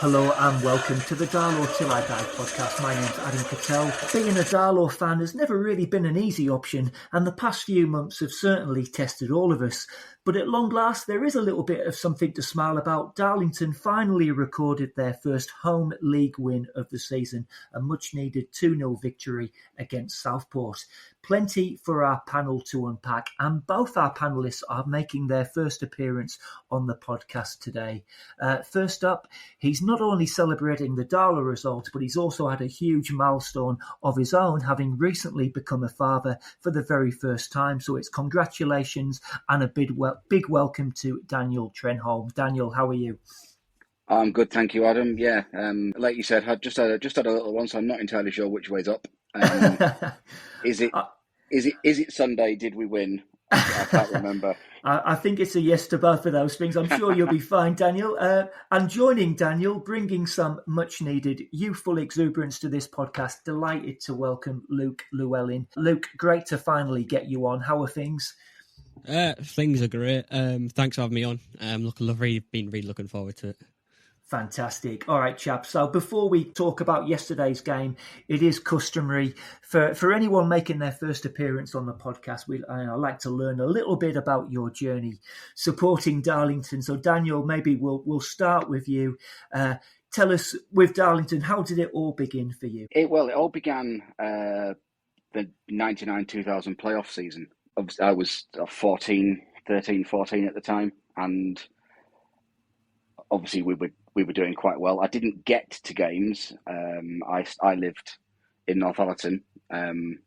Hello and welcome to the Darlo Till I Die podcast. My name's Adam Cattell. Being a Darlo fan has never really been an easy option, and the past few months have certainly tested all of us. But at long last, there is a little bit of something to smile about. Darlington finally recorded their first home league win of the season, a much-needed 2-0 victory against Southport. Plenty for our panel to unpack, and both our panellists are making their first appearance on the podcast today. First up, he's not only celebrating the Darlo result, but he's also had a huge milestone of his own, having recently become a father for the very first time. So it's congratulations and a big welcome to Daniel Trenholm. Daniel, how are you? I'm good, thank you, Adam. Yeah, like you said, I just had a little one, so I'm not entirely sure which way's up. Is it Sunday? Did we win? I can't remember. I think it's a yes to both of those things. I'm sure you'll be fine, Daniel. And joining Daniel, bringing some much-needed youthful exuberance to this podcast, delighted to welcome Luke Llewellyn. Luke, great to finally get you on. How are things? Things are great. Thanks for having me on. Been really looking forward to it. Fantastic. All right, chaps. So before we talk about yesterday's game, it is customary for anyone making their first appearance on the podcast. I'd like to learn a little bit about your journey supporting Darlington. So Daniel, maybe we'll start with you. Tell us, with Darlington, how did it all begin for you? It all began the 99-2000 playoff season. I was 13, 14 at the time, and obviously we were doing quite well. I didn't get to games. I lived in Northallerton, and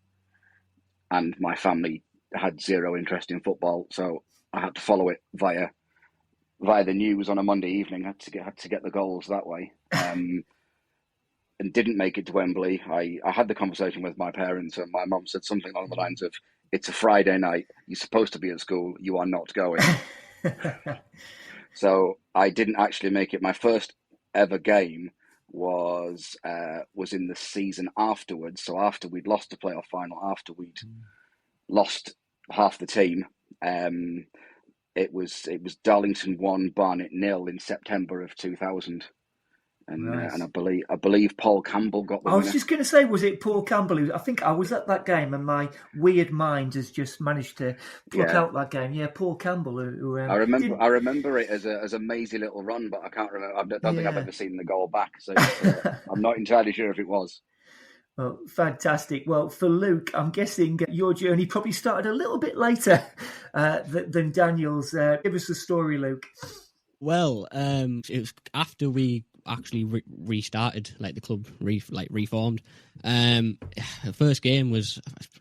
my family had zero interest in football, so I had to follow it via the news on a Monday evening. I had to get the goals that way, and didn't make it to Wembley. I had the conversation with my parents, and my mum said something along the lines of, "It's a Friday night. You're supposed to be at school. You are not going." So I didn't actually make it. My first ever game was in the season afterwards. So after we'd lost the playoff final, after we'd lost half the team, it was Darlington 1, Barnet 0 in September of 2000. And, right. And I believe Paul Campbell got the winner. I was just going to say, was it Paul Campbell? I think I was at that game, and my weird mind has just managed to pluck out that game. Yeah, Paul Campbell. I remember it as a mazy little run, but I can't remember. I don't think I've ever seen the goal back, so I'm not entirely sure if it was. Well, fantastic. Well, for Luke, I'm guessing your journey probably started a little bit later than Daniel's. Give us the story, Luke. Well, it was after we actually restarted, like the club reformed. The first game was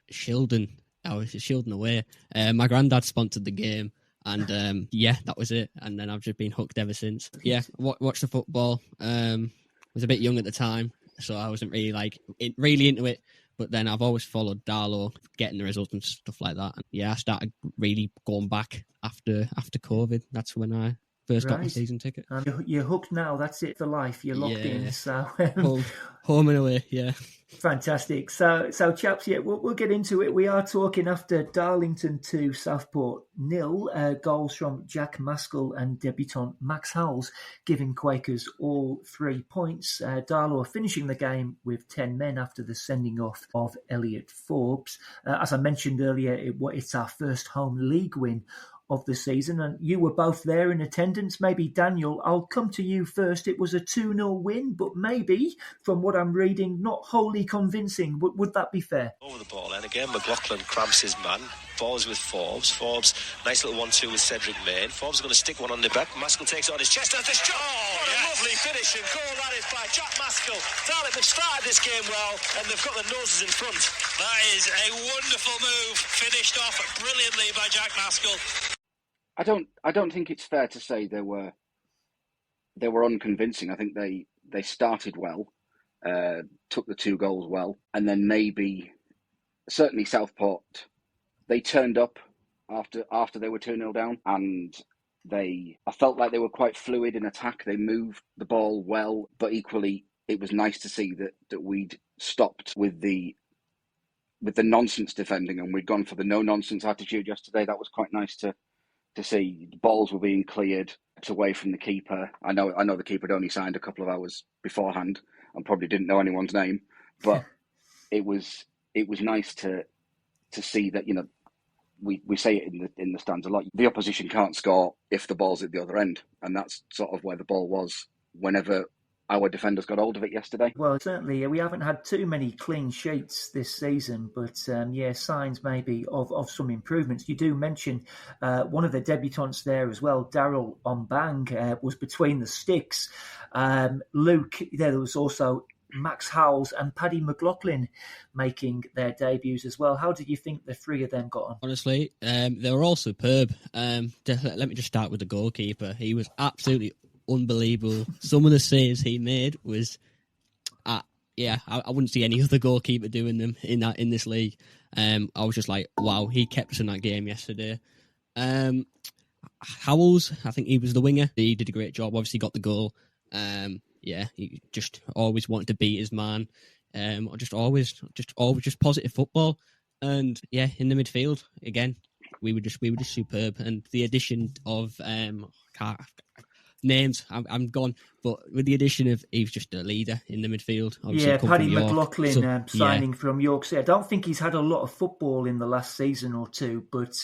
Shildon. I was Shildon away. My granddad sponsored the game, and that was it. And then I've just been hooked ever since. Yeah, watched the football. Was a bit young at the time, so I wasn't really really into it. But then I've always followed Darlo, getting the results and stuff like that. And yeah, I started really going back after COVID. That's when I first got my season ticket. You're hooked now. That's it for life. You're locked in. So home and away. Yeah. Fantastic. So chaps, we'll get into it. We are talking after Darlington 2, Southport 0. Goals from Jack Maskell and debutant Max Howells, giving Quakers all 3 points. Darlo finishing the game with 10 men after the sending off of Elliot Forbes. As I mentioned earlier, it's our first home league win of the season, and you were both there in attendance. Maybe Daniel, I'll come to you first. It was a 2-0 win, but maybe, from what I'm reading, not wholly convincing. Would that be fair? Over the ball, and again McLaughlin cramps his man. Balls with Forbes. Nice little 1-2 with Cedric Main. Forbes is going to stick one on the back. Maskell takes it on his chest as the shot. What a lovely finish and goal that is by Jack Maskell. Darlington have started this game well, and they've got their noses in front. That is a wonderful move, finished off brilliantly by Jack Maskell. I don't think it's fair to say they were unconvincing. I think they started well, took the 2 goals well, and then certainly Southport, they turned up after they were 2-0 down, and I felt like they were quite fluid in attack. They moved the ball well, but equally it was nice to see that we'd stopped with the nonsense defending, and we'd gone for the no nonsense attitude yesterday. That was quite nice to to see balls were being cleared away from the keeper. I know the keeper had only signed a couple of hours beforehand and probably didn't know anyone's name, but it was nice to see that, you know, we say it in the stands a lot. The opposition can't score if the ball's at the other end, and that's sort of where the ball was whenever our defenders got hold of it yesterday. Well, certainly we haven't had too many clean sheets this season, but signs maybe of some improvements. You do mention one of the debutants there as well, Darlo Ombang, was between the sticks. Luke, there was also Max Howells and Paddy McLaughlin making their debuts as well. How did you think the three of them got on? Honestly, they were all superb. Let me just start with the goalkeeper. He was absolutely unbelievable. Some of the saves he made was, I wouldn't see any other goalkeeper doing them in this league. I was just like, wow, he kept us in that game yesterday. Howells, I think he was the winger. He did a great job. Obviously, got the goal. He just always wanted to beat his man. Always positive football. And yeah, in the midfield again, we were just superb. And the addition of names, I'm gone, but with the addition of, he was just a leader in the midfield. Obviously, Paddy McLaughlin signing from York City. I don't think he's had a lot of football in the last season or two, but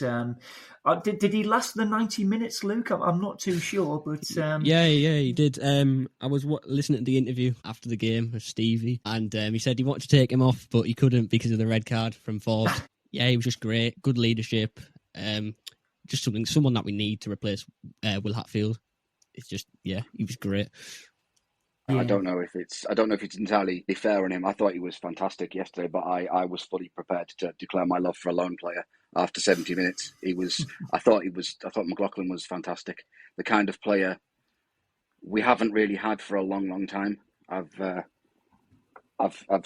did he last the 90 minutes, Luke? I'm not too sure, but yeah, he did. I was listening to the interview after the game with Stevie, and he said he wanted to take him off, but he couldn't because of the red card from Forbes. Yeah, he was just great, good leadership. Just someone that we need to replace Will Hatfield. It's just, he was great. Yeah. I don't know if it's entirely fair on him. I thought he was fantastic yesterday, but I was fully prepared to declare my love for a lone player after 70 minutes. I thought McLaughlin was fantastic. The kind of player we haven't really had for a long, long time. I've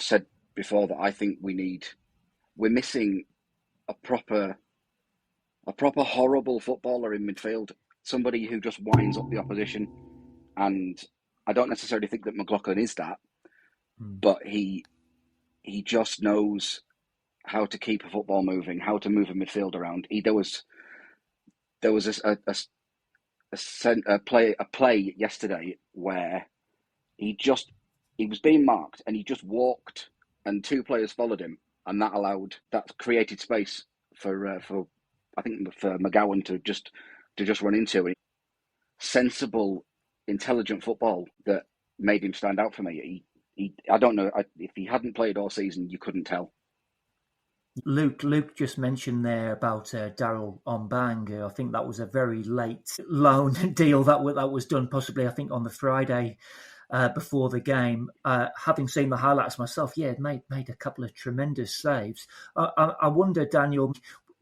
said before that I think we're missing a proper horrible footballer in midfield. Somebody who just winds up the opposition, and I don't necessarily think that McLaughlin is that, but he just knows how to keep a football moving, how to move a midfield around. There was a play yesterday where he was being marked and he just walked, and two players followed him, and that created space for McGowan to just run into it. Sensible, intelligent football that made him stand out for me. I don't know, if he hadn't played all season, you couldn't tell. Luke just mentioned there about Darlo Ombang. I think that was a very late loan deal that was done, possibly I think on the Friday before the game. Having seen the highlights myself, made a couple of tremendous saves. I wonder, Daniel,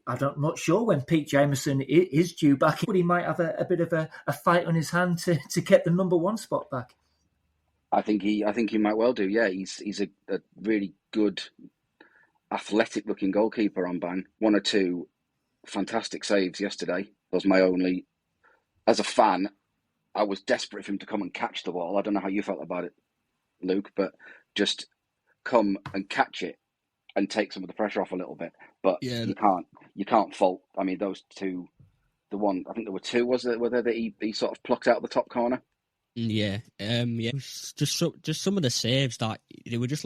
I'm not sure when Pete Jameson is due back, but he might have a bit of a fight on his hand to get the number one spot back. I think he might well do. Yeah, he's a really good, athletic-looking goalkeeper on Bang. One or two fantastic saves yesterday. Was my only. As a fan, I was desperate for him to come and catch the ball. I don't know how you felt about it, Luke, but just come and catch it and take some of the pressure off a little bit. But you can't fault. I mean, those two. The one, I think there were two. Were there that he sort of plucked out the top corner? Yeah. Just some of the saves that they were just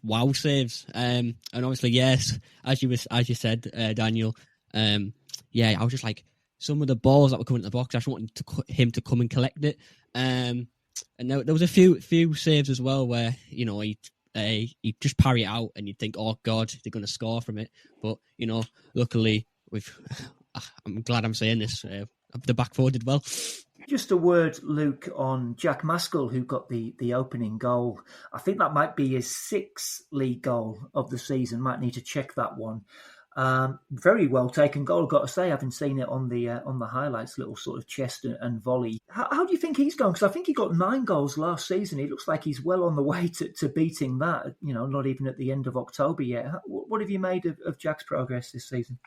wow saves. And obviously, yes, as you said, Daniel. I was just like, some of the balls that were coming in the box, I just wanted him to come and collect it. And there was a few saves as well where he just parry it out, and you'd think, oh God, they're going to score from it. But luckily, I'm glad I'm saying this. The back four did well. Just a word, Luke, on Jack Maskell, who got the opening goal. I think that might be his 6th league goal of the season. Might need to check that one. Very well taken goal, got to say, having seen it on the highlights, little sort of chest and volley. How do you think he's going? Because I think he got 9 goals last season. He looks like he's well on the way to beating that. Not even at the end of October yet. What have you made of Jack's progress this season?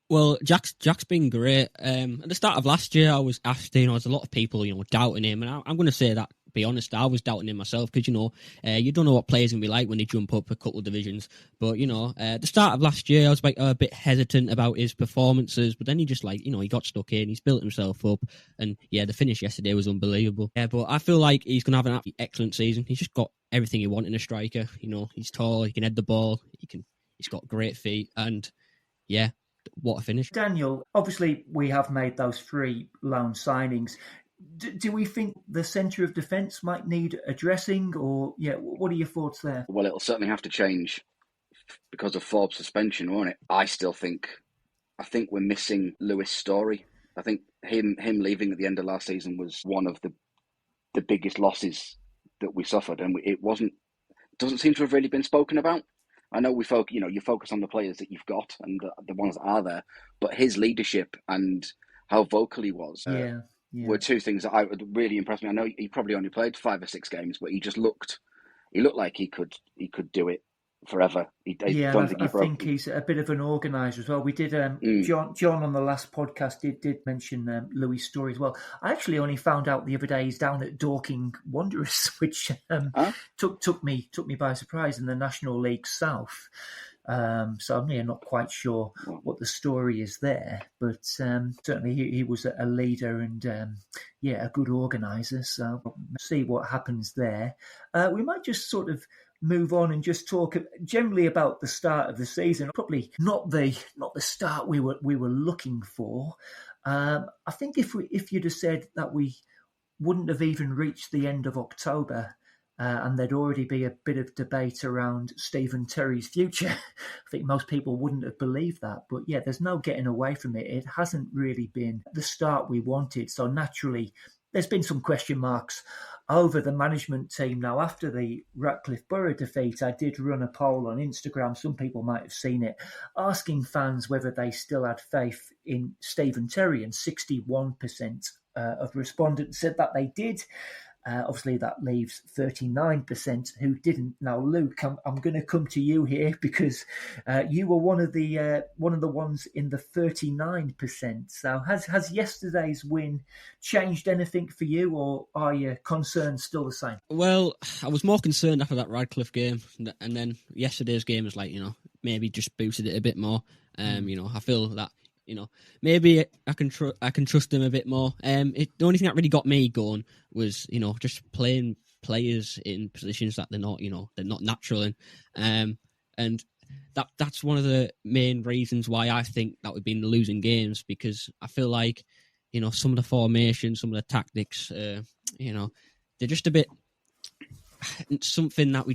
Well, Jack's been great. At the start of last year, I was asked, there's a lot of people, doubting him, and I'm going to say that be honest, I was doubting him myself because, you don't know what players can be like when they jump up a couple of divisions. But, at the start of last year, I was like a bit hesitant about his performances, but then he just he got stuck in, he's built himself up, and the finish yesterday was unbelievable. Yeah, but I feel like he's going to have an absolutely excellent season. He's just got everything you want in a striker. He's tall, he can head the ball, he's got great feet, and yeah, what a finish. Daniel, obviously we have made those 3 loan signings. Do we think the centre of defence might need addressing, or what are your thoughts there? Well, it'll certainly have to change because of Forbes' suspension, won't it? I think we're missing Lewis' story. I think him leaving at the end of last season was one of the biggest losses that we suffered, and doesn't seem to have really been spoken about. I know you focus on the players that you've got and the ones that are there, but his leadership and how vocal he was were 2 things that I would really impress me. I know he probably only played 5 or 6 games, but he looked like he could do it forever. I think he's a bit of an organiser as well. We did John on the last podcast did mention Louis' story as well. I actually only found out the other day he's down at Dorking Wanderers, which took me by surprise in the National League South. So I'm not quite sure what the story is there, but certainly he was a leader and a good organiser. So we'll see what happens there. We might just sort of move on and just talk generally about the start of the season. Probably not the start we were looking for. I think if you'd have said that we wouldn't have even reached the end of October, and there'd already be a bit of debate around Stephen Terry's future, I think most people wouldn't have believed that. But there's no getting away from it. It hasn't really been the start we wanted. So naturally, there's been some question marks over the management team. Now, after the Ratcliffe Borough defeat, I did run a poll on Instagram, some people might have seen it, asking fans whether they still had faith in Stephen Terry, and 61% of respondents said that they did. Obviously, that leaves 39% who didn't. Now, Luke, I'm going to come to you here because you were one of the ones in the 39%. So, has yesterday's win changed anything for you, or are your concerns still the same? Well, I was more concerned after that Radcliffe game, and then yesterday's game was maybe just boosted it a bit more. I feel that. Maybe I can trust him a bit more. The only thing that really got me going was, just playing players in positions that they're not natural in. And that's one of the main reasons why I think that we've been losing games, because I feel like, some of the formations, some of the tactics, they're just a bit something that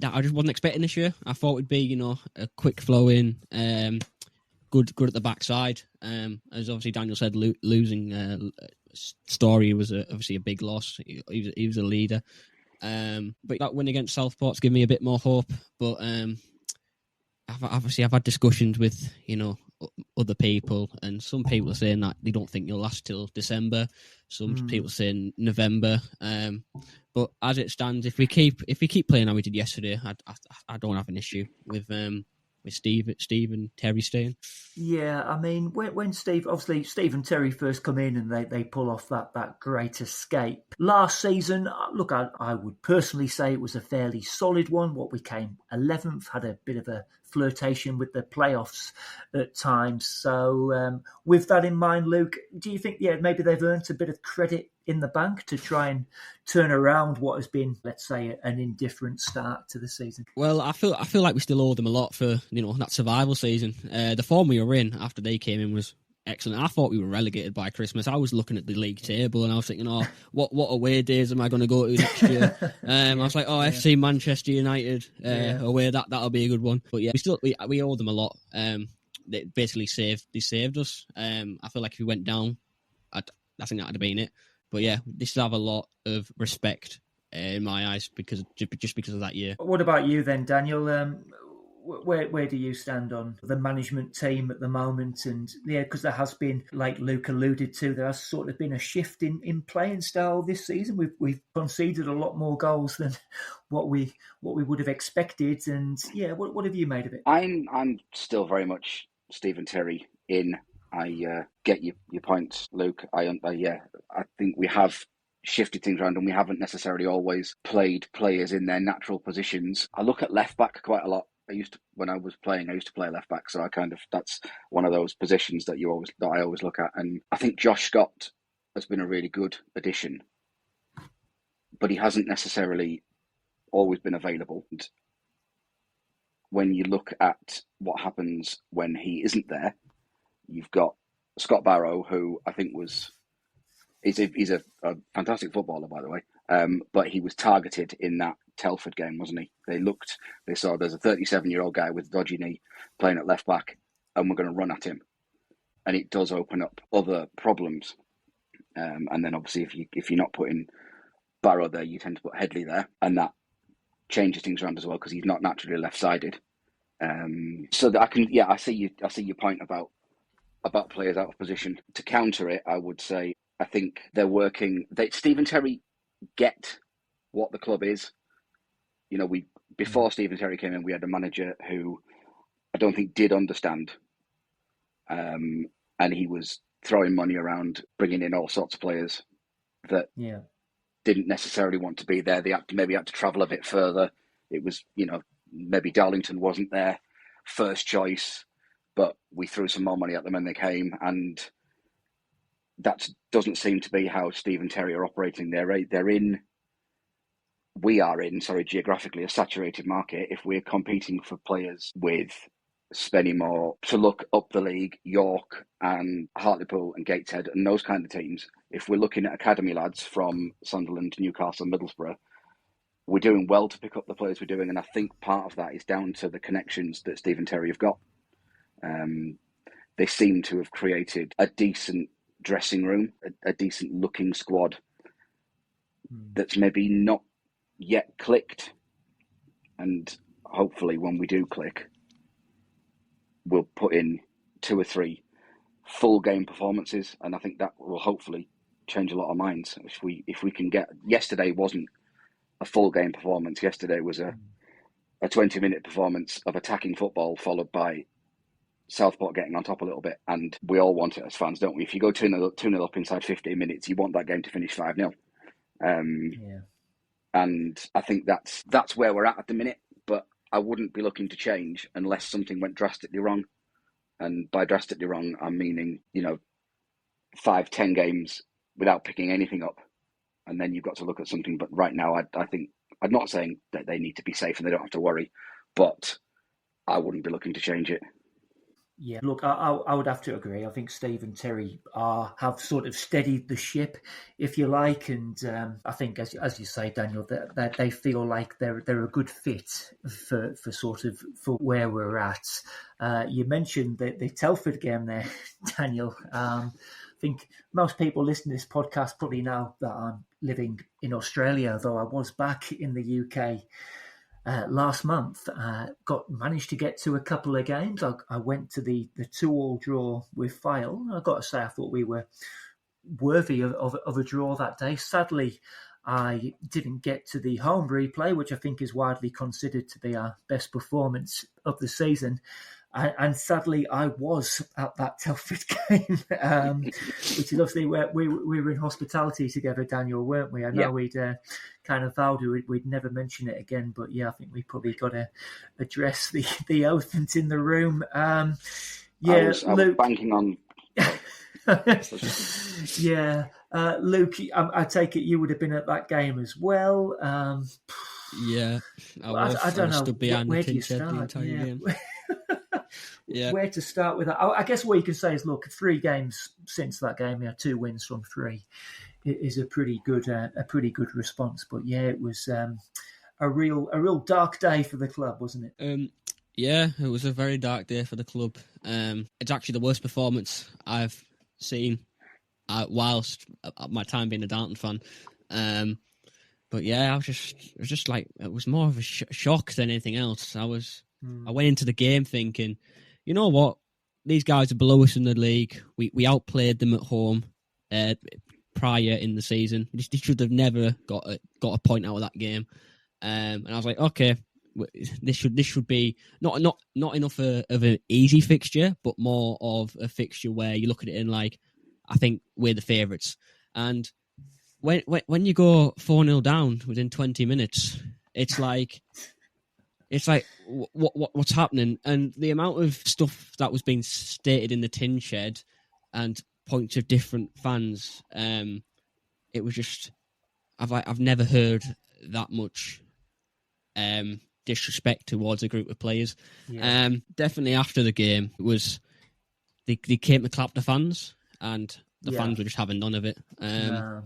I just wasn't expecting this year. I thought it'd be, a quick flow in, good at the backside. As obviously Daniel said, losing Story was obviously a big loss. He was a leader. But that win against Southport's given me a bit more hope. But I've had discussions with other people, and some people are saying that they don't think you'll last till December. Some people saying November. But as it stands, if we keep playing how we did yesterday, I don't have an issue with Steve and Terry staying. Yeah, I mean, when Steve and Terry first come in and they pull off that great escape last season, look, I would personally say it was a fairly solid one. What we came 11th, had a bit of a flirtation with the playoffs at times. So with that in mind, Luke, do you think, maybe they've earned a bit of credit in the bank to try and turn around what has been, let's say, an indifferent start to the season? Well, I feel like we still owe them a lot for that survival season. The form we were in after they came in was excellent. I thought we were relegated by Christmas. I was looking at the league table and I was thinking, what away days am I going to go to next year? I was like, FC Manchester United away, that'll be a good one. But we owe them a lot. They basically saved us. I feel like if we went down, I think that'd have been it. But they still have a lot of respect in my eyes because of that year. What about you then, Daniel? Where do you stand on the management team at the moment? And because there has been, like Luke alluded to, there has sort of been a shift in playing style this season. We've conceded a lot more goals than what we would have expected. And what have you made of it? I'm still very much Stephen Terry in. I get your points, Luke. I think we have shifted things around, and we haven't necessarily always played players in their natural positions. I look at left back quite a lot. When I was playing, I used to play left back, so that's one of those positions that I always look at. And I think Josh Scott has been a really good addition, but he hasn't necessarily always been available. And when you look at what happens when he isn't there, you've got Scott Barrow, who I think he's a fantastic footballer, by the way, but he was targeted in that Telford game, wasn't he? They saw there's a 37-year-old guy with a dodgy knee playing at left back, and we're going to run at him, and it does open up other problems. And then obviously, if you're not putting Barrow there, you tend to put Headley there, and that changes things around as well because he's not naturally left-sided. So that I see your point about players out of position. To counter it, I would say I think they're working. Stephen Terry get what the club is. You know, before Stephen Terry came in, we had a manager who I don't think did understand, and he was throwing money around, bringing in all sorts of players that didn't necessarily want to be there. They maybe had to travel a bit further. It was, maybe Darlington wasn't their first choice, but we threw some more money at them when they came, and that doesn't seem to be how Stephen Terry are operating. We are in geographically a saturated market. If we're competing for players with Spennymoor, to look up the league, York and Hartlepool and Gateshead and those kind of teams, if we're looking at academy lads from Sunderland, Newcastle, Middlesbrough, we're doing well to pick up the players we're doing. And I think part of that is down to the connections that Stephen Terry have got. They seem to have created a decent dressing room, a decent looking squad that's maybe not yet clicked. And hopefully when we do click, we'll put in 2 or 3 full game performances, and I think that will hopefully change a lot of minds. If we can get, yesterday wasn't a full game performance. Yesterday was a 20-minute performance of attacking football, followed by Southport getting on top a little bit, and we all want it as fans, don't we? If you go 2-0 up inside 15 minutes, you want that game to finish 5-0. And I think that's where we're at the minute, but I wouldn't be looking to change unless something went drastically wrong. And by drastically wrong, I'm meaning, 5-10 games without picking anything up. And then you've got to look at something. But right now, I think, I'm not saying that they need to be safe and they don't have to worry, but I wouldn't be looking to change it. Yeah, look, I would have to agree. I think Steve and Terry have sort of steadied the ship, if you like, and I think, as you say, Daniel, that they feel like they're a good fit for where we're at. You mentioned the Telford game there, Daniel. I think most people listening to this podcast probably know that I'm living in Australia, though I was back in the UK. Last month, managed to get to a couple of games. I went to the 2-2 draw with Fyle. I've got to say, I thought we were worthy of a draw that day. Sadly, I didn't get to the home replay, which I think is widely considered to be our best performance of the season. And sadly, I was at that Telford game, which is obviously where we were in hospitality together, Daniel, weren't we? I know we'd kind of vowed we'd never mention it again, but yeah, I think we probably got to address the elephant in the room. I was banking on. Yeah, Luke, I take it you would have been at that game as well. Yeah, I don't know. Stood behind where the do you shed start? the entire game. Where to start with that? I guess what you can say is, look, 3 games since that game, 2 wins from 3 is a pretty good response. But yeah, it was a real dark day for the club, wasn't it? Yeah, it was a very dark day for the club. It's actually the worst performance I've seen whilst my time being a Darlington fan. But yeah, it was just like, it was more of a shock than anything else. I went into the game thinking, you know what, these guys are below us in the league. We outplayed them at home prior in the season. They should have never got a point out of that game. And I was like, okay, this should be not enough of an easy fixture, but more of a fixture where you look at it in like, I think we're the favourites. And when you go 4-0 down within 20 minutes, it's like what's happening, and the amount of stuff that was being stated in the tin shed and points of different fans, it was just I've never heard that much disrespect towards a group of players. Yeah. Definitely after the game, it was they came to clap the fans, and the fans were just having none of it. No.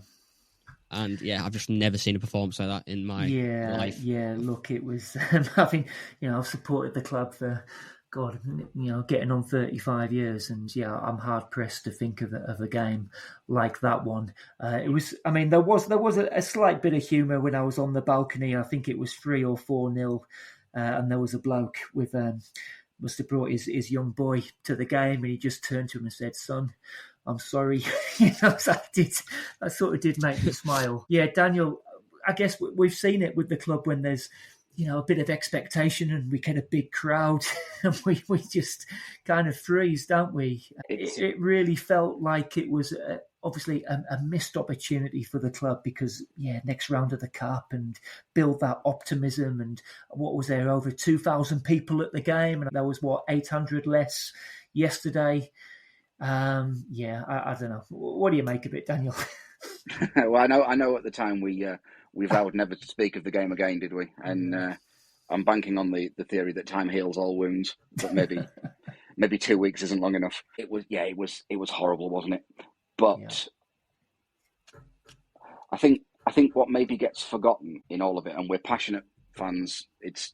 And yeah, I've just never seen a performance like that in my life. Yeah, look, it was, I think, I've supported the club for, God, getting on 35 years. And yeah, I'm hard pressed to think of a game like that one. It was, I mean, there was a slight bit of humour when I was on the balcony. I think it was 3 or 4-0. And there was a bloke with, must have brought his young boy to the game, and he just turned to him and said, "Son, I'm sorry." So that sort of did make me smile. Yeah, Daniel, I guess we've seen it with the club when there's, a bit of expectation and we get a big crowd and we just kind of freeze, don't we? It really felt like it was obviously a missed opportunity for the club because, next round of the cup and build that optimism. And what was there, over 2,000 people at the game? And there was, 800 less yesterday. I don't know. What do you make of it, Daniel? Well, I know at the time we vowed never to speak of the game again, did we? And I'm banking on the theory that time heals all wounds, but maybe 2 weeks isn't long enough. It was horrible, wasn't it? But I think what maybe gets forgotten in all of it, and we're passionate fans,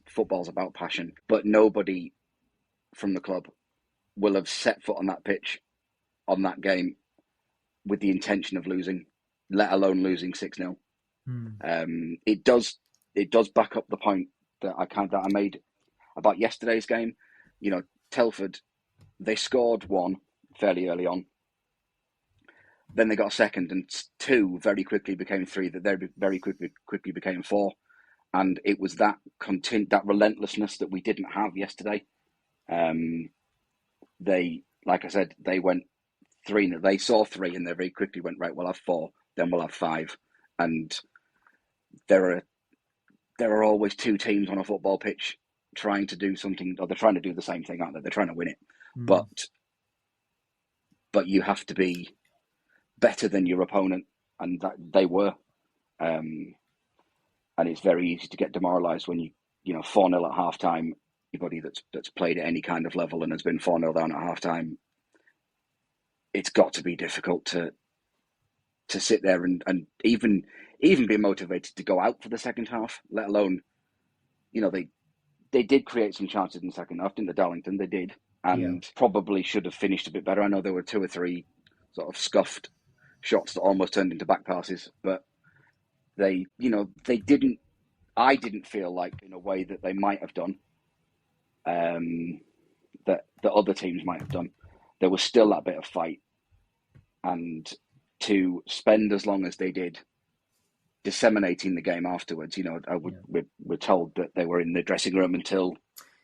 football's about passion, but nobody from the club will have set foot on that pitch on that game with the intention of losing, let alone losing 6-0. It does back up the point that I made about yesterday's game. Telford, they scored one fairly early on. Then they got a second, and two very quickly became three. That they very quickly became four, and it was that that relentlessness that we didn't have yesterday. They, like I said, they went 3. They saw 3, and they very quickly went, right, we'll have 4, then we'll have 5, and there are always 2 teams on a football pitch trying to do something, or they're trying to do the same thing, aren't they? They're trying to win it, but you have to be better than your opponent, and that they were. And it's very easy to get demoralised when you 4-0 at half time. Anybody that's played at any kind of level and has been 4-0 down at half time, it's got to be difficult to sit there and even be motivated to go out for the second half, let alone, they did create some chances in the second half, didn't they, Darlington? They did, and probably should have finished a bit better. I know there were 2 or 3 sort of scuffed shots that almost turned into back passes, but they didn't. I didn't feel like, in a way that they might have done, that other teams might have done, there was still that bit of fight, and to spend as long as they did disseminating the game afterwards. We're told that they were in the dressing room until,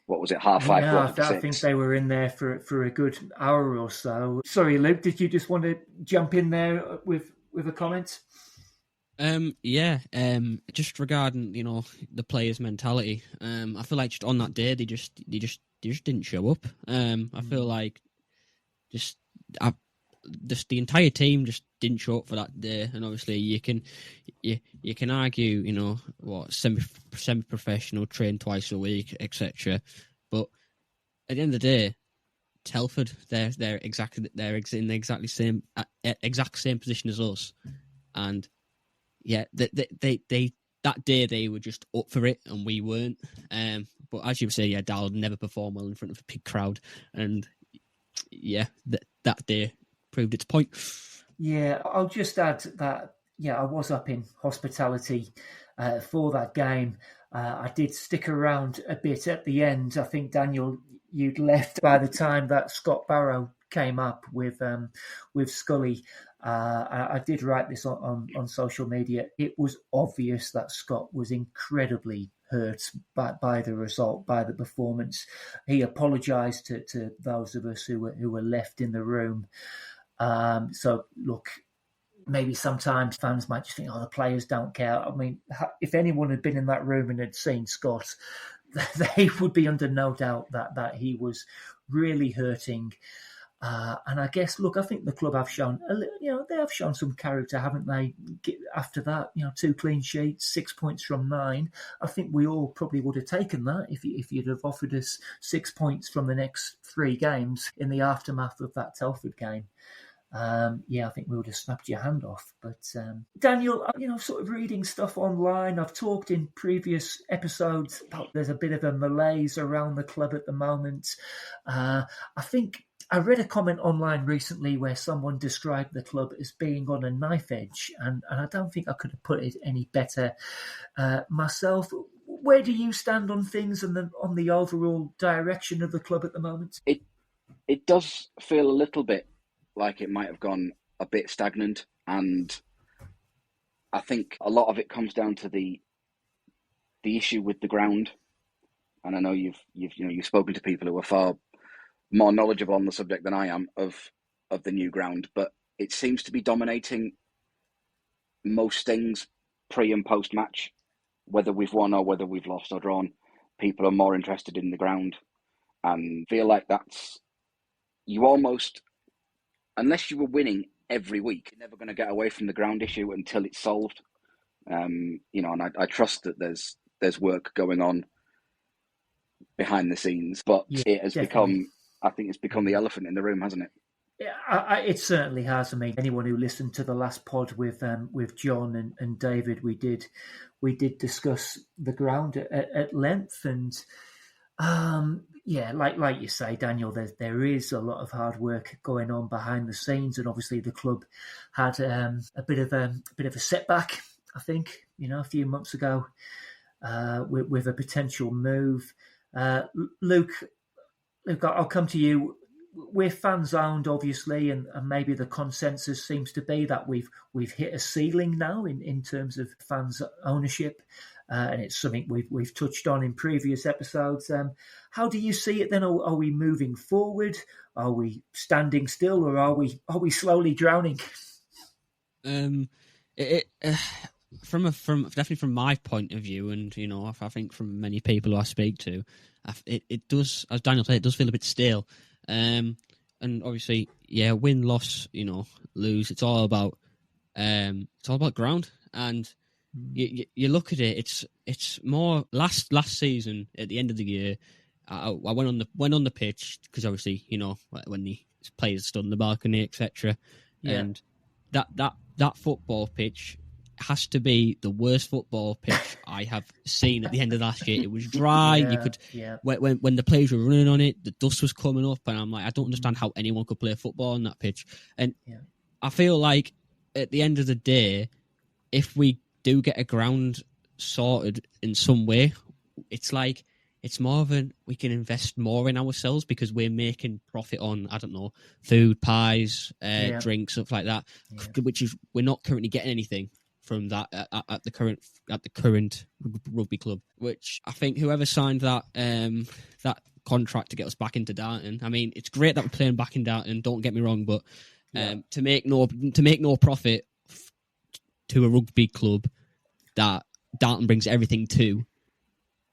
what was it, 5:30? Yeah, I think they were in there for a good hour or so. Sorry, Luke, did you just want to jump in there with a comment? Just regarding the players' mentality. I feel like just on that day they just didn't show up. I feel like just the entire team just didn't show up for that day. And obviously you can argue, semi-professional, train twice a week, etc. But at the end of the day, Telford, they're in the exact same position as us, and they that day they were just up for it and we weren't. But as you say, Darlo never performed well in front of a big crowd, and that day proved its point. Yeah, I'll just add that I was up in hospitality for that game. I did stick around a bit at the end. I think, Daniel, you'd left by the time that Scott Barrow came up with Scully. I did write this on social media. It was obvious that Scott was incredibly hurt by the result, by the performance. He apologised to those of us who were left in the room. So look, maybe sometimes fans might just think, oh, the players don't care. I mean, if anyone had been in that room and had seen Scott, they would be under no doubt that he was really hurting. And I guess, look, I think the club have shown, they have shown some character, haven't they? After that, 2 clean sheets, 6 points from 9. I think we all probably would have taken that if you'd have offered us 6 points from the next 3 games in the aftermath of that Telford game. I think we would have snapped your hand off. But Daniel, sort of reading stuff online, I've talked in previous episodes about there's a bit of a malaise around the club at the moment. I think I read a comment online recently where someone described the club as being on a knife edge, and I don't think I could have put it any better myself. Where do you stand on things and on the overall direction of the club at the moment? It does feel a little bit like it might have gone a bit stagnant, and I think a lot of it comes down to the issue with the ground. And I know you've spoken to people who are far more knowledgeable on the subject than I am of the new ground, but it seems to be dominating most things pre and post match, whether we've won or whether we've lost or drawn. People are more interested in the ground, and feel like you almost, unless you were winning every week, you're never going to get away from the ground issue until it's solved. And I trust that there's work going on behind the scenes, but it has become, I think it's become the elephant in the room, hasn't it? Yeah, it certainly has. I mean, anyone who listened to the last pod with John and David, we did discuss the ground at length, and like you say, Daniel, there is a lot of hard work going on behind the scenes, and obviously the club had a bit of a setback, I think, a few months ago with a potential move. Luke, I'll come to you. We're fans owned, obviously, and maybe the consensus seems to be that we've hit a ceiling now in terms of fans ownership, and it's something we've touched on in previous episodes. How do you see it then? Are we moving forward? Are we standing still, or are we slowly drowning? Definitely from my point of view, and I think from many people who I speak to, it does, as Daniel said, it does feel a bit stale. And obviously, win, loss, lose. It's all about ground. And you look at it. It's more last season at the end of the year. I went on the pitch because obviously when the players stood on the balcony, etc. Yeah. And that football pitch has to be the worst football pitch I have seen at the end of last year. It was dry. You could when the players were running on it, the dust was coming up, and I'm like, I don't understand how anyone could play football on that pitch. And I feel like at the end of the day, if we do get a ground sorted in some way, it's like it's more of we can invest more in ourselves because we're making profit on, I don't know, food, pies, drinks, stuff like that, which is we're not currently getting anything from that at the current rugby club, which I think whoever signed that contract to get us back into Darton. I mean, it's great that we're playing back in Darton. Don't get me wrong, but to make no profit to a rugby club that Darton brings everything to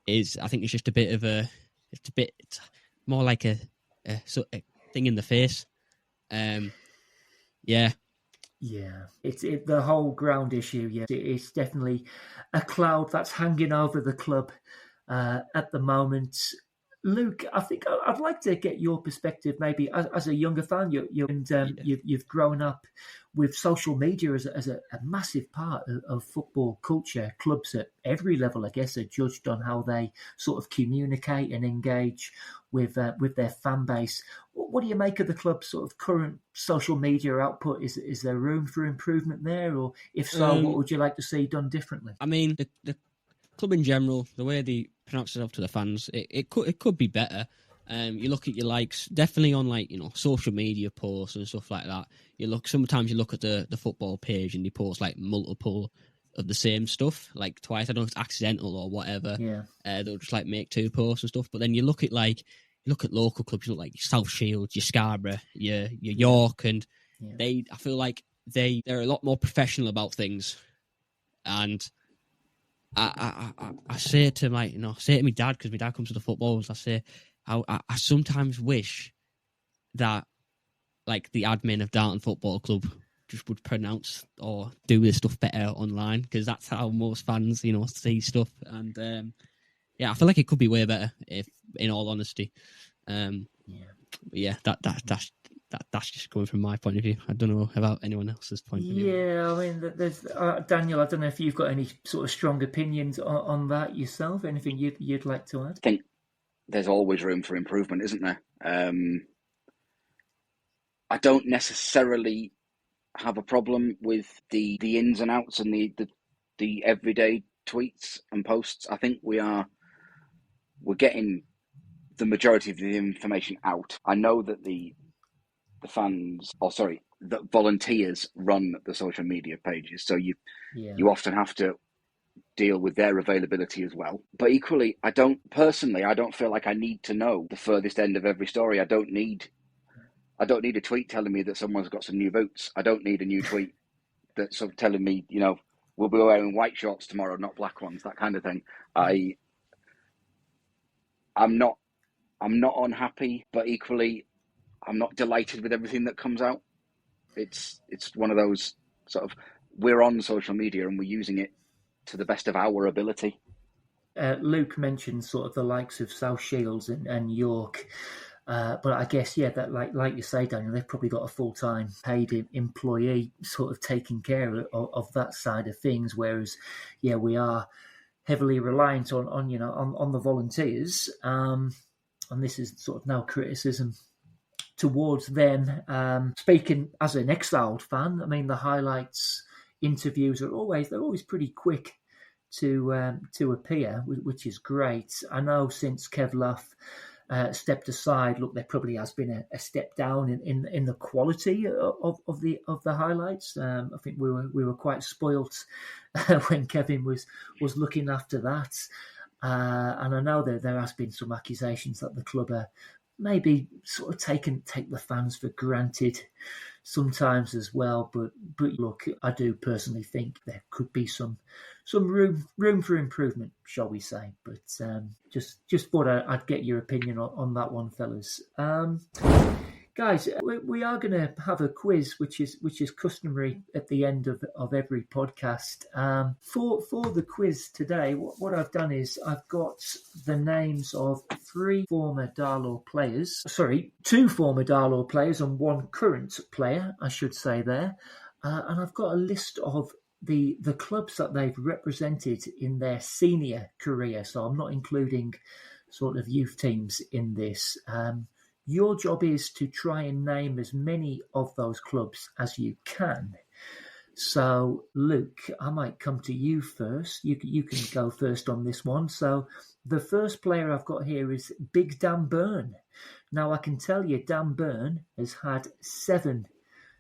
I think it's just a bit of it's more like a thing in the face. Yeah, it's the whole ground issue. Yeah, it's definitely a cloud that's hanging over the club at the moment. Luke, I think I'd like to get your perspective, maybe as a younger fan. You've grown up with social media as a massive part of football culture. Clubs at every level, I guess, are judged on how they sort of communicate and engage with their fan base. What do you make of the club's sort of current social media output? Is there room for improvement there, or if so, what would you like to see done differently? I mean, the club in general, the way they pronounce itself to the fans, it could be better. You look at your likes, definitely on social media posts and stuff like that. Sometimes you look at the football page and they post like multiple of the same stuff, like twice. I don't know if it's accidental or whatever. Yeah. They'll just like make 2 posts and stuff. But then you look at local clubs, you look like your South Shields, your Scarborough, your York, and I feel like they're a lot more professional about things, and I say to my dad, because my dad comes to the footballs. I say I sometimes wish that like the admin of Darton Football Club just would pronounce or do this stuff better online, because that's how most fans see stuff. And I feel like it could be way better, if in all honesty. That's just coming from my point of view. I don't know about anyone else's point of view. Yeah, I mean, there's Daniel. I don't know if you've got any sort of strong opinions on that yourself. Anything you'd like to add? I think there's always room for improvement, isn't there? I don't necessarily have a problem with the ins and outs and the everyday tweets and posts. I think we're getting the majority of the information out. I know that the volunteers run the social media pages, so you often have to deal with their availability as well. But equally, I don't feel like I need to know the furthest end of every story. I don't need a tweet telling me that someone's got some new boots. I don't need a new tweet that's sort of telling me, we'll be wearing white shorts tomorrow, not black ones, that kind of thing. I'm not unhappy, but equally, I'm not delighted with everything that comes out. It's one of those sort of, we're on social media and we're using it to the best of our ability. Luke mentioned sort of the likes of South Shields and York, but I guess that like you say, Daniel, they've probably got a full-time paid employee sort of taking care of that side of things. Whereas, we are heavily reliant on the volunteers, and this is sort of no criticism towards them. Speaking as an exiled fan, I mean, the highlights interviews they're always pretty quick to appear, which is great. I know since Kev Luff stepped aside, look, there probably has been a step down in the quality of the highlights. I think we were quite spoilt when Kevin was looking after that, and I know that there has been some accusations that the club are maybe sort of take the fans for granted sometimes as well. But look, I do personally think there could be some room for improvement, shall we say. But just thought I'd get your opinion on that one, fellas. Guys, we are going to have a quiz, which is customary at the end of every podcast. For the quiz today, what I've done is I've got the names of two former Darlo players and one current player, I should say there. And I've got a list of the clubs that they've represented in their senior career. So I'm not including sort of youth teams in this. Your job is to try and name as many of those clubs as you can. So, Luke, I might come to you first. You can go first on this one. So, the first player I've got here is Big Dan Burn. Now, I can tell you Dan Burn has had 7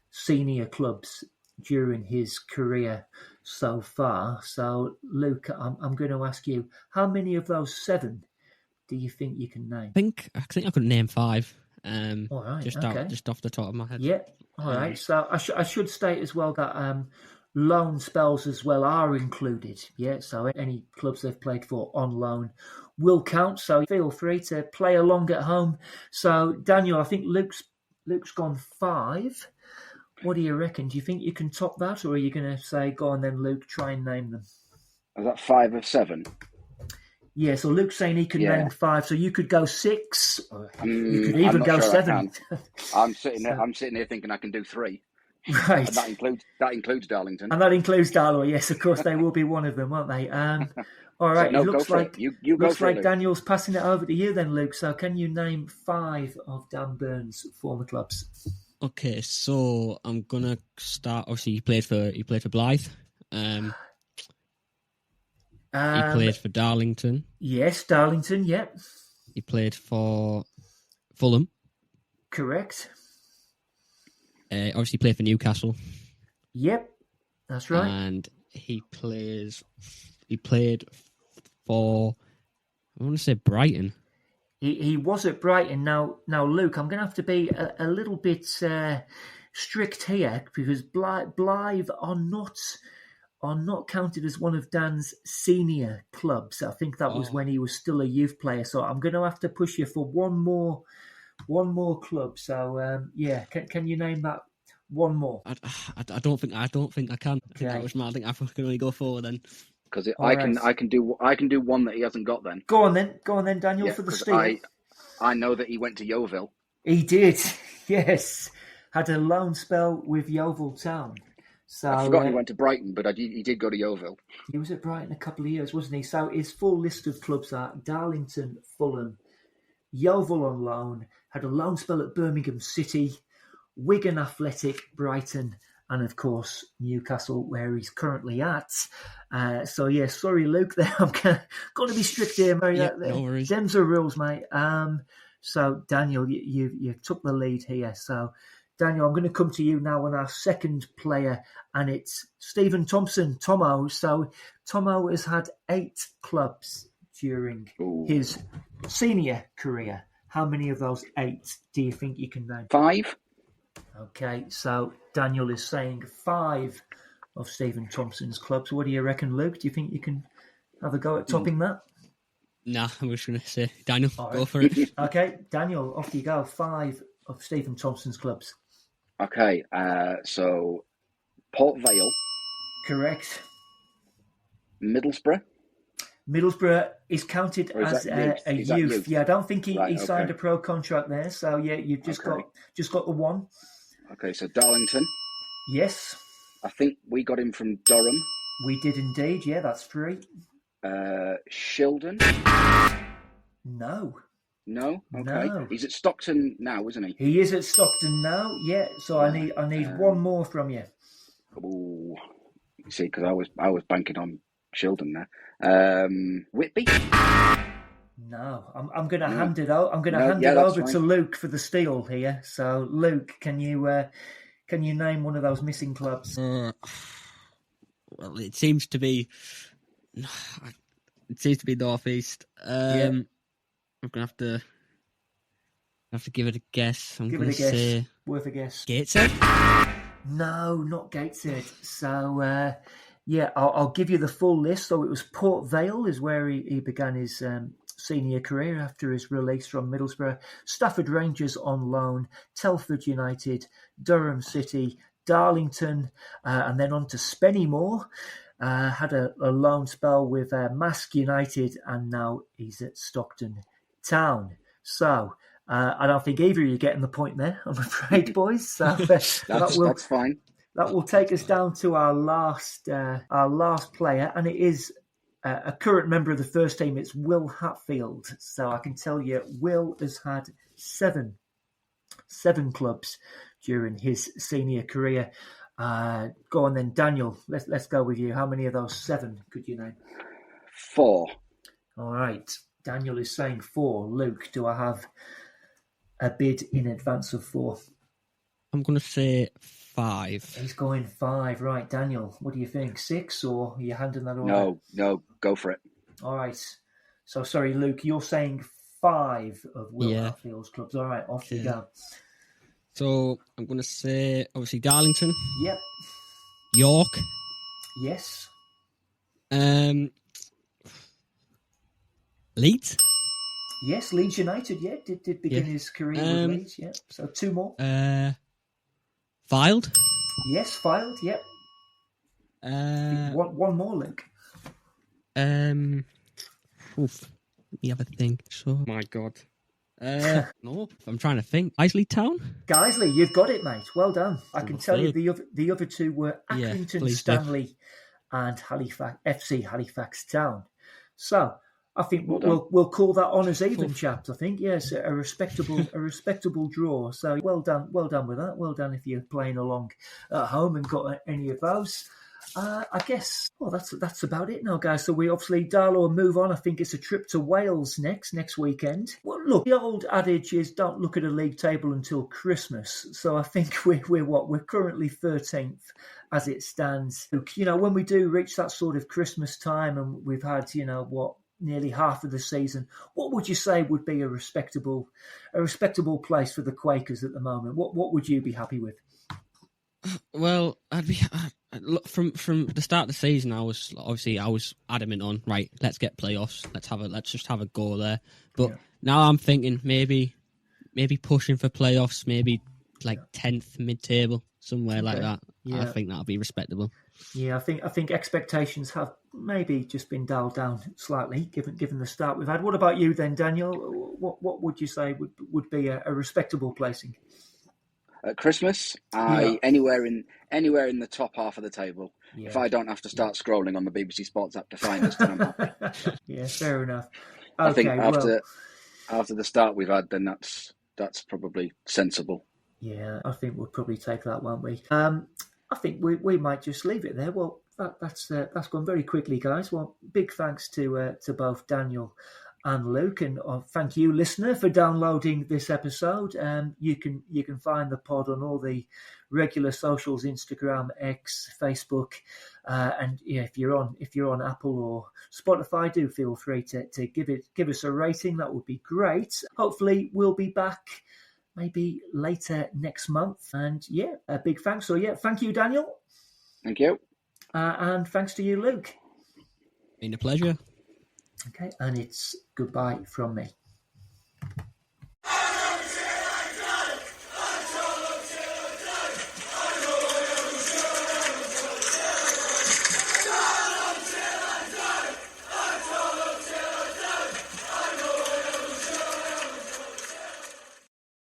senior clubs during his career so far. So, Luke, I'm going to ask you, how many of those 7 do you think you can name? I think I could name 5. All right, just off the top of my head. Yeah. All right. So I should state as well that loan spells as well are included. Yeah. So any clubs they've played for on loan will count. So feel free to play along at home. So Daniel, I think Luke's gone 5. What do you reckon? Do you think you can top that, or are you going to say, go on then, Luke, try and name them? Is that 5 of 7? Yeah, so Luke's saying he can name 5, so you could go 6. You could even go 7. I'm sitting here thinking I can do 3. Right. And that includes Darlington. And that includes Darlo. Yes, of course, they will be one of them, won't they? All right. So, it looks like you go looks for like it, Daniel's passing it over to you then, Luke. So can you name 5 of Dan Burns' former clubs? Okay, so I'm gonna start. Obviously, he played for Blythe. He played for Darlington. Yes, Darlington, yep. He played for Fulham. Correct. Obviously played for Newcastle. Yep, that's right. And he played for, I want to say Brighton. He was at Brighton. Now, Luke, I'm going to have to be a little bit strict here because Blythe are not counted as one of Dan's senior clubs. I think that was when he was still a youth player. So I'm going to have to push you for one more club. So can you name that one more? I don't think I can. I think that was smart. I think I can only go 4 then. Because I can do one that he hasn't got then. Go on then, Daniel, for the steal. I know that he went to Yeovil. He did, yes. Had a loan spell with Yeovil Town. So I've forgotten he went to Brighton, but he did go to Yeovil. He was at Brighton a couple of years, wasn't he? So his full list of clubs are Darlington, Fulham, Yeovil on loan, had a loan spell at Birmingham City, Wigan Athletic, Brighton, and of course Newcastle, where he's currently at. Sorry, Luke. There, I'm going to be strict here, Mary. No worries. Them's the rules, mate. So Daniel, you took the lead here. So Daniel, I'm going to come to you now on our second player, and it's Stephen Thompson, Tomo. So Tomo has had 8 clubs during his senior career. How many of those 8 do you think you can name? 5. Okay, so Daniel is saying 5 of Stephen Thompson's clubs. What do you reckon, Luke? Do you think you can have a go at topping that? Nah, I'm just going to say, Daniel, go for it. Okay, Daniel, off you go. 5 of Stephen Thompson's clubs. Okay, so Port Vale. Correct. Middlesbrough. Middlesbrough is counted as a youth. Yeah, I don't think he signed a pro contract there. So yeah, you've just got the one. Okay, so Darlington. Yes. I think we got him from Durham. We did indeed. Yeah, that's 3. Shildon. No. No. Okay. No. He's at Stockton now, isn't he? He is at Stockton now. Yeah. So I need one more from you. Oh, you see, because I was banking on Shildon there. Whitby. No, I'm going to hand it out. I'm going to hand it over to Luke for the steal here. So, Luke, can you name one of those missing clubs? Well, it seems to be North East. I'm going to have to give it a guess. I'm going to say worth a guess. Gateshead. No, not Gateshead. So, I'll give you the full list. So it was Port Vale is where he began his senior career after his release from Middlesbrough. Stafford Rangers on loan, Telford United, Durham City, Darlington, and then on to Spennymoor. Had a loan spell with Mask United, and now he's at Stockton Town. So I don't think either of you are getting the point there, I'm afraid, boys. So that's fine. That will take us down to our last player, and it is a current member of the first team. It's Will Hatfield. So I can tell you, Will has had seven clubs during his senior career. Go on then, Daniel. Let's go with you. How many of those 7 could you name? 4. All right. Daniel is saying 4. Luke, do I have a bid in advance of 4? I'm going to say 5. He's going 5. Right, Daniel, what do you think? 6, or are you handing that over? No, go for it. All right. So, sorry, Luke, you're saying 5 of Will Hatfield's clubs. All right, off you go. So, I'm going to say, obviously, Darlington. Yep. York. Yes. Leeds. Yes, Leeds United, did begin his career with Leeds, So 2 more. Fylde. Yes, Fylde, yep. One more, Luke. Let me have a think. So, my God. No, I'm trying to think. Guiseley Town? Guiseley, you've got it, mate. Well done. I can tell you the other 2 were Accrington Stanley and FC Halifax Town. So I think we'll call that honours even, chaps. I think yes, a respectable draw. So well done with that. Well done if you're playing along at home and got any of those. I guess that's about it now, guys. So we obviously Darlo move on. I think it's a trip to Wales next weekend. Well, look, the old adage is don't look at a league table until Christmas. So I think we're currently 13th as it stands. Look, when we do reach that sort of Christmas time and we've had nearly half of the season, what would you say would be a respectable place for the Quakers at the moment? What would you be happy with? Well, look, from the start of the season, I was adamant on, right, let's get playoffs. Let's just have a go there. But now I'm thinking maybe pushing for playoffs, maybe like 10th mid-table, somewhere like that. Yeah. I think that'll be respectable. Yeah, I think expectations have maybe just been dialed down slightly, given the start we've had. What about you then, Daniel? What would you say would be a respectable placing? At Christmas, anywhere in the top half of the table. Yeah. If I don't have to start scrolling on the BBC Sports app to find us, then I'm happy. Yeah, fair enough. I think after the start we've had, then that's probably sensible. Yeah, I think we'll probably take that, won't we? I think we might just leave it there. Well, that's gone very quickly, guys. Well, big thanks to both Daniel and Luke, and thank you, listener, for downloading this episode. You can find the pod on all the regular socials: Instagram, X, Facebook, and if you're on Apple or Spotify, do feel free to give us a rating. That would be great. Hopefully, we'll be back maybe later next month. And a big thanks. So thank you, Daniel. Thank you. And thanks to you, Luke. Been a pleasure. Okay, and it's goodbye from me.